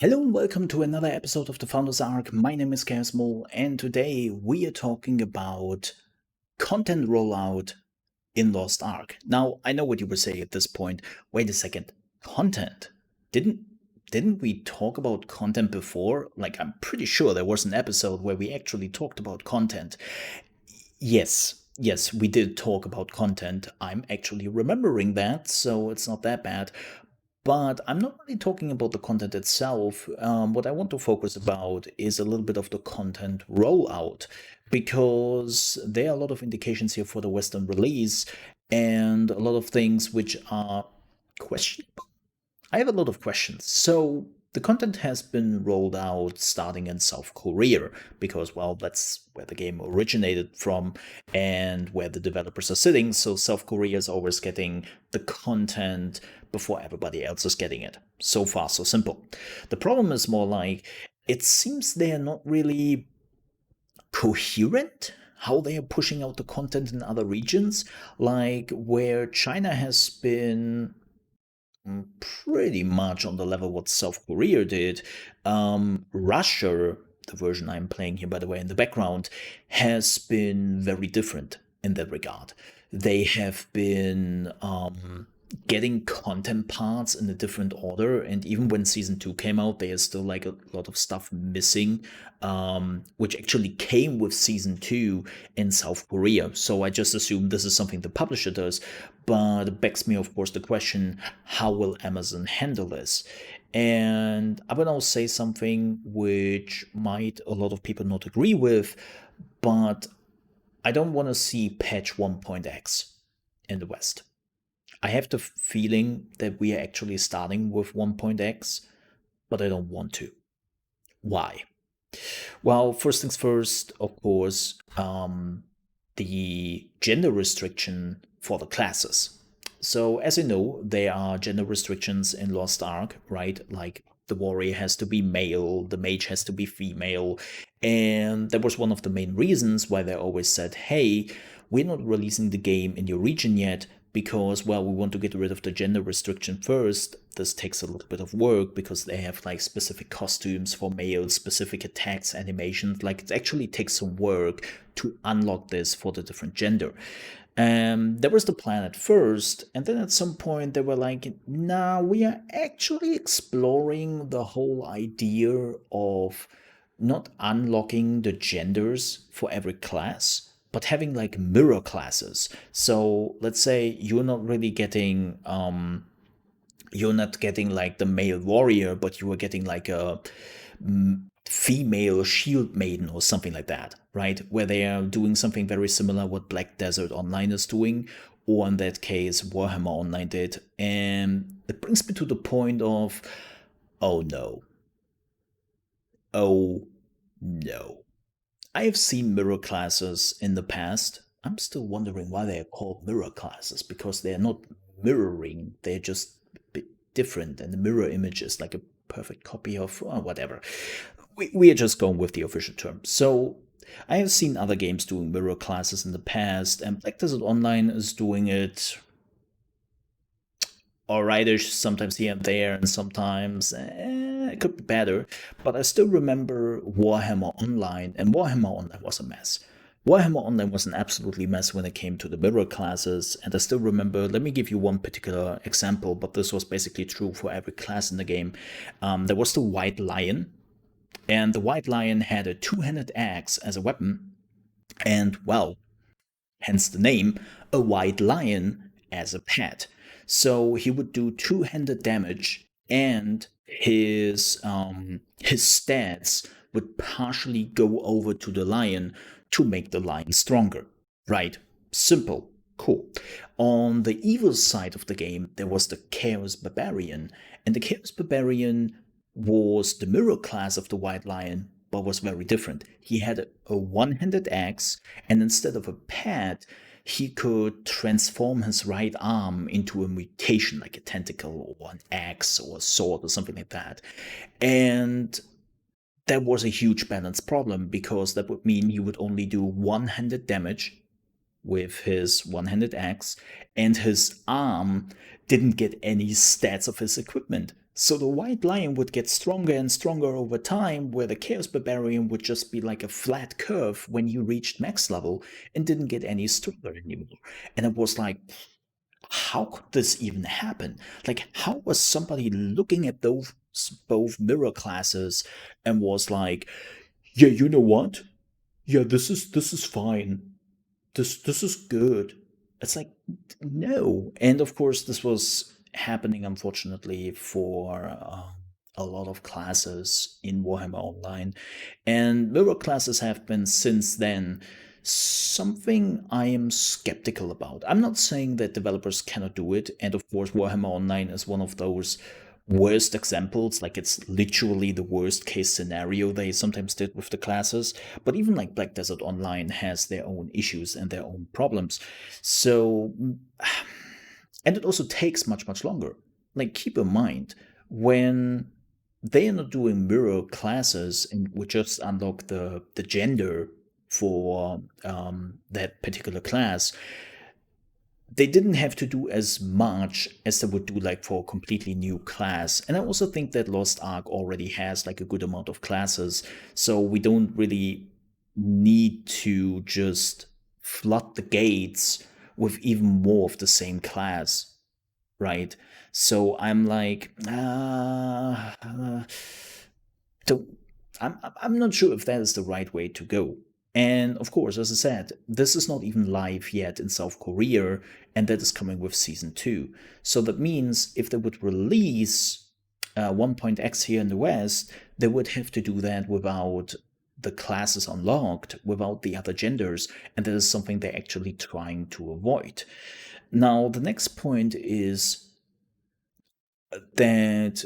Hello and welcome to another episode of the Founders Ark. My name is ChaosMole, and today we are talking about content rollout in Lost Ark. Now, I know what you were saying at this point. Wait a second. Content? Didn't we talk about content before? Like, I'm pretty sure there was an episode where we actually talked about content. Yes, we did talk about content. I'm actually remembering that, so it's not that bad. But I'm not really talking about the content itself. What I want to focus about is a little bit of the content rollout, because there are a lot of indications here for the Western release and a lot of things which are questionable. I have a lot of questions. So the content has been rolled out starting in South Korea because, well, that's where the game originated from and where the developers are sitting. So South Korea is always getting the content before everybody else is getting it. So far, so simple. The problem is more like it seems they are not really coherent how they are pushing out the content in other regions, like where China has been pretty much on the level what South Korea did. Russia, the version I'm playing here, by the way, in the background, has been very different in that regard. They have been getting content parts in a different order, and even when season 2 came out, there is still like a lot of stuff missing, which actually came with season 2 in South Korea. So I just assume this is something the publisher does, but it begs me, of course, the question, how will Amazon handle this? And I will now say something which might a lot of people not agree with, but I don't want to see patch 1.x in the West. I have the feeling that we are actually starting with 1.x, but I don't want to. Why? Well, first things first, of course, the gender restriction for the classes. So, as you know, there are gender restrictions in Lost Ark, right? Like the warrior has to be male, the mage has to be female, and that was one of the main reasons why they always said, hey, we're not releasing the game in your region yet because, well, we want to get rid of the gender restriction first. This takes a little bit of work because they have like specific costumes for males, specific attacks, animations. Like it actually takes some work to unlock this for the different gender. That was the plan at first, and then at some point they were like, nah, we are actually exploring the whole idea of not unlocking the genders for every class, but having like mirror classes. So let's say you're not getting like the male warrior, but you are getting like a female shield maiden or something like that, right? Where they are doing something very similar what Black Desert Online is doing, or in that case Warhammer Online did. And it brings me to the point of, oh no. Oh no. I have seen mirror classes in the past. I'm still wondering why they are called mirror classes, because they're not mirroring, they're just a bit different, and the mirror image is like a perfect copy of whatever. We are just going with the official term. So I have seen other games doing mirror classes in the past, and Black Desert Online is doing it alrightish, sometimes here and there, and sometimes it could be better. But I still remember Warhammer Online, and Warhammer Online was a mess. Warhammer Online was an absolutely mess when it came to the mirror classes, and I still remember, let me give you one particular example, but this was basically true for every class in the game. There was the White Lion, and the White Lion had a two-handed axe as a weapon, and, well, hence the name, a White Lion as a pet. So he would do two-handed damage, and his stats would partially go over to the lion to make the lion stronger. Right? Simple. Cool. On the evil side of the game, there was the Chaos Barbarian, and the Chaos Barbarian was the mirror class of the White Lion, but was very different. He had a one-handed axe, and instead of a pad, he could transform his right arm into a mutation, like a tentacle or an axe or a sword or something like that. And that was a huge balance problem, because that would mean he would only do one-handed damage with his one-handed axe, and his arm didn't get any stats of his equipment. So the White Lion would get stronger and stronger over time, where the Chaos Barbarian would just be like a flat curve when you reached max level and didn't get any stronger anymore. And it was like, how could this even happen? Like, how was somebody looking at those both mirror classes and was like, yeah, you know what? Yeah, this is fine. This is good. It's like, no. And of course, this was happening, unfortunately, for a lot of classes in Warhammer Online. And mirror classes have been since then something I am skeptical about. I'm not saying that developers cannot do it. And of course, Warhammer Online is one of those worst examples. Like, it's literally the worst case scenario they sometimes did with the classes. But even like Black Desert Online has their own issues and their own problems. So, and it also takes much longer. Like, keep in mind, when they are not doing mirror classes and we just unlock the gender for that particular class, they didn't have to do as much as they would do like for a completely new class. And I also think that Lost Ark already has like a good amount of classes, so we don't really need to just flood the gates with even more of the same class, right? So I'm like, don't, I'm not sure if that is the right way to go. And of course, as I said, this is not even live yet in South Korea, and that is coming with Season 2. So that means if they would release 1.x here in the West, they would have to do that without the classes unlocked, without the other genders, and that is something they're actually trying to avoid. Now, the next point is that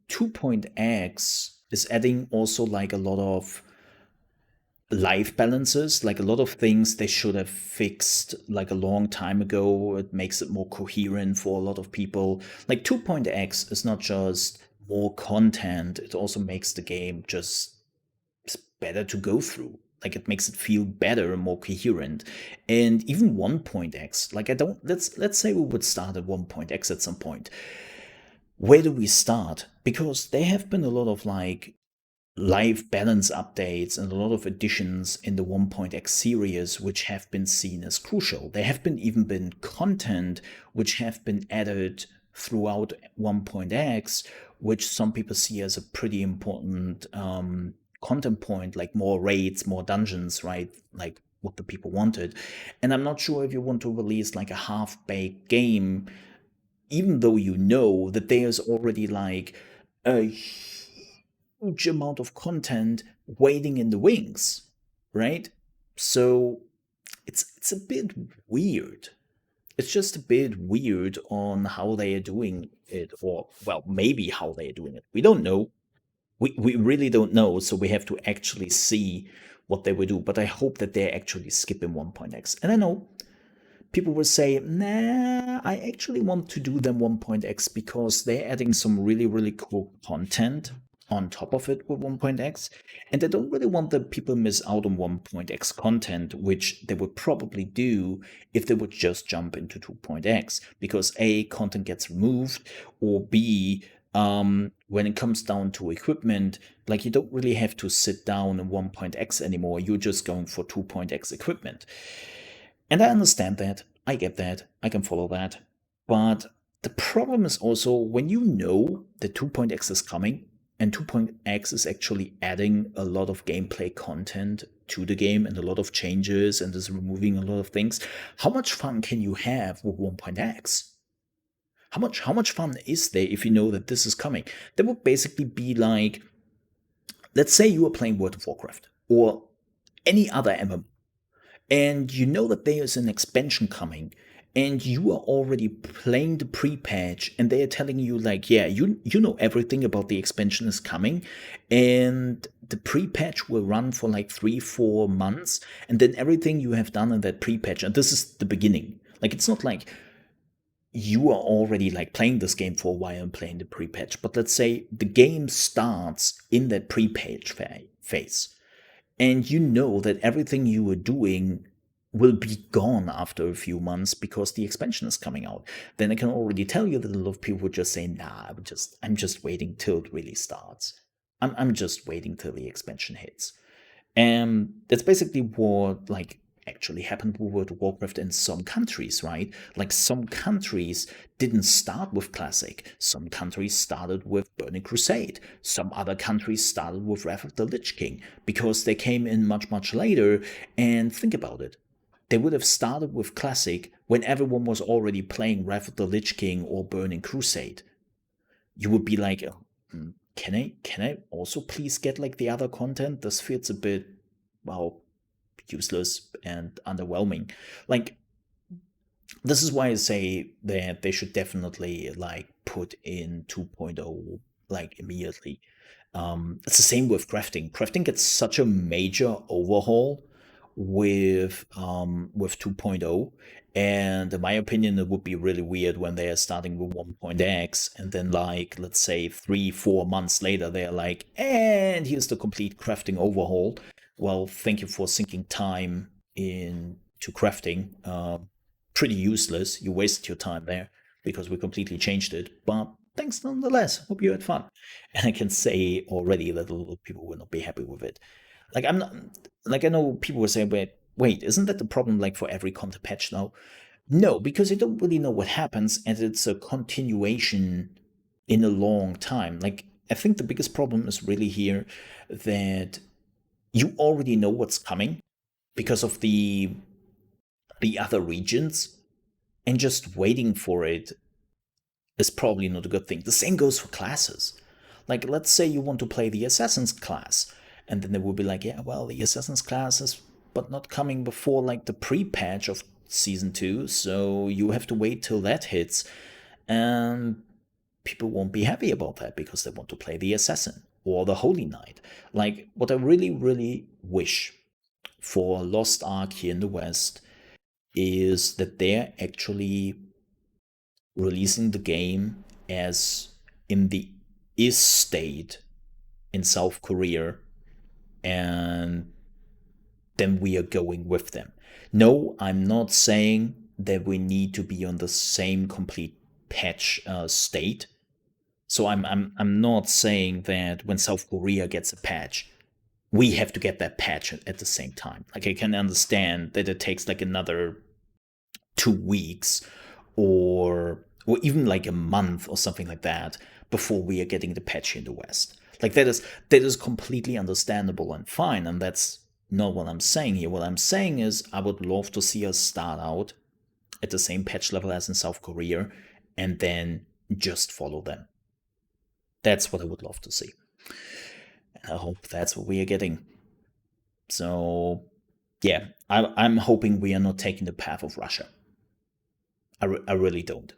2.x is adding also like a lot of life balances, like a lot of things they should have fixed like a long time ago. It makes it more coherent for a lot of people. Like 2.x is not just more content, it also makes the game just better to go through. Like, it makes it feel better and more coherent. And even 1.x, like, I don't, let's say we would start at 1.x at some point. Where do we start? Because there have been a lot of like life balance updates and a lot of additions in the 1.x series which have been seen as crucial. There have even been content which have been added throughout 1.x, which some people see as a pretty important content point, like more raids, more dungeons, right? Like what the people wanted. And I'm not sure if you want to release like a half-baked game, even though you know that there's already like a huge amount of content waiting in the wings, right? So it's a bit weird. It's just a bit weird on how they are doing it, or well, maybe how they are doing it. We don't know. We really don't know, so we have to actually see what they will do. But I hope that they're actually skipping 1.x. And I know people will say, nah, I actually want to do them 1.x because they're adding some really cool content on top of it with 1.x, and I don't really want the people miss out on 1.x content, which they would probably do if they would just jump into 2.x, because A, content gets removed, or B, when it comes down to equipment, like, you don't really have to sit down in 1.x anymore, you're just going for 2.x equipment. And I understand that, I get that, I can follow that, but the problem is also when you know that 2.x is coming, and 2.x is actually adding a lot of gameplay content to the game and a lot of changes and is removing a lot of things, how much fun can you have with 1.x? How much fun is there if you know that this is coming? That would basically be like, let's say you are playing World of Warcraft or any other MMO, and you know that there is an expansion coming, and you are already playing the pre-patch, and they are telling you like, yeah, you know everything about the expansion is coming, and the pre-patch will run for like 3-4 months, and then everything you have done in that pre-patch, and this is the beginning. Like, it's not like you are already like playing this game for a while and playing the pre-patch, but let's say the game starts in that pre-patch phase, and you know that everything you were doing will be gone after a few months because the expansion is coming out. Then I can already tell you that a lot of people would just say, nah, I'm just waiting till it really starts. I'm just waiting till the expansion hits. And that's basically what actually happened with World of Warcraft in some countries, right? Like some countries didn't start with Classic. Some countries started with Burning Crusade. Some other countries started with Wrath of the Lich King because they came in much, much later. And think about it. They would have started with Classic when everyone was already playing Wrath of the Lich King or Burning Crusade. You would be like, can I also please get like the other content? This feels a bit, well, useless and underwhelming. Like, this is why I say that they should definitely like put in 2.0 like immediately. It's the same with crafting. Crafting gets such a major overhaul with 2.0, and in my opinion it would be really weird when they are starting with 1.x and then like let's say 3-4 months later they're like, and here's the complete crafting overhaul. Well, thank you for sinking time into crafting. Pretty useless. You wasted your time there because we completely changed it, but thanks nonetheless. Hope you had fun. And I can say already that a lot of people will not be happy with it. Like I'm not like I know people will say, wait, isn't that the problem like for every content patch now? No, because you don't really know what happens and it's a continuation in a long time. Like I think the biggest problem is really here that you already know what's coming because of the other regions, and just waiting for it is probably not a good thing. The same goes for classes. Like, let's say you want to play the Assassin's class, and then they will be like, yeah, well, the Assassin's class is but not coming before like the pre-patch of Season 2, so you have to wait till that hits. And people won't be happy about that because they want to play the Assassin or the Holy Knight. Like, what I really, really wish for Lost Ark here in the West is that they're actually releasing the game as in the is state in South Korea, and then we are going with them. No, I'm not saying that we need to be on the same complete patch state. So I'm not saying that when South Korea gets a patch, we have to get that patch at the same time. Like I can understand that it takes like another 2 weeks or even like a month or something like that before we are getting the patch in the West. Like that is completely understandable and fine, and that's not what I'm saying here. What I'm saying is I would love to see us start out at the same patch level as in South Korea and then just follow them. That's what I would love to see. And I hope that's what we are getting. So, yeah, I'm hoping we are not taking the path of Russia. I really don't.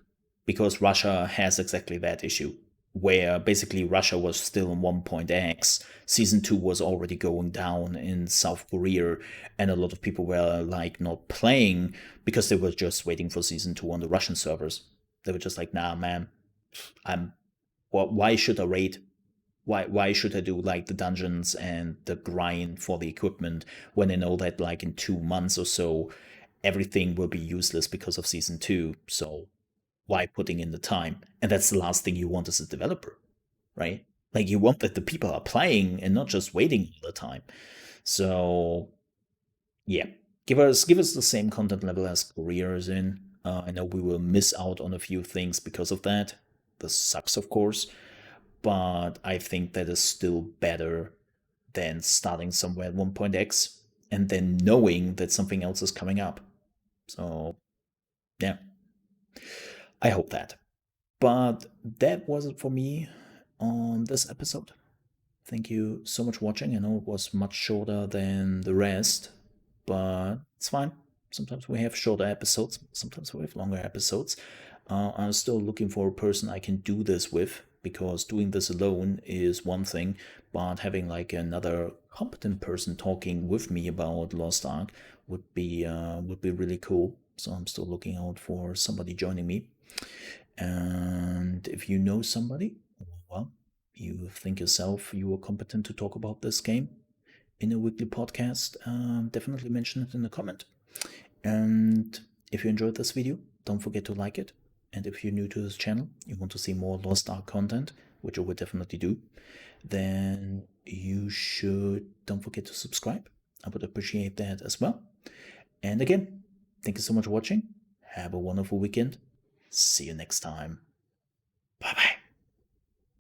Because Russia has exactly that issue, where basically Russia was still on 1.x, Season 2 was already going down in South Korea, and a lot of people were like not playing because they were just waiting for Season 2 on the Russian servers. They were just like, nah, man, why should I raid? Why should I do like the dungeons and the grind for the equipment when I know that like in 2 months or so everything will be useless because of Season 2? So why putting in the time? And that's the last thing you want as a developer, right? Like you want that the people are playing and not just waiting all the time. So yeah, give us the same content level as Korea is in. I know we will miss out on a few things because of that. This sucks, of course, but I think that is still better than starting somewhere at 1.x and then knowing that something else is coming up. So yeah, I hope that. But that was it for me on this episode. Thank you so much for watching. I know it was much shorter than the rest, but it's fine. Sometimes we have shorter episodes, sometimes we have longer episodes. I'm still looking for a person I can do this with, because doing this alone is one thing, but having like another competent person talking with me about Lost Ark would be really cool. So I'm still looking out for somebody joining me. And if you know somebody, well, you think yourself you are competent to talk about this game in a weekly podcast, definitely mention it in the comment. And if you enjoyed this video, don't forget to like it. And if you're new to this channel, you want to see more Lost Ark content, which I would definitely do, then don't forget to subscribe. I would appreciate that as well. And again, thank you so much for watching. Have a wonderful weekend. See you next time. Bye-bye.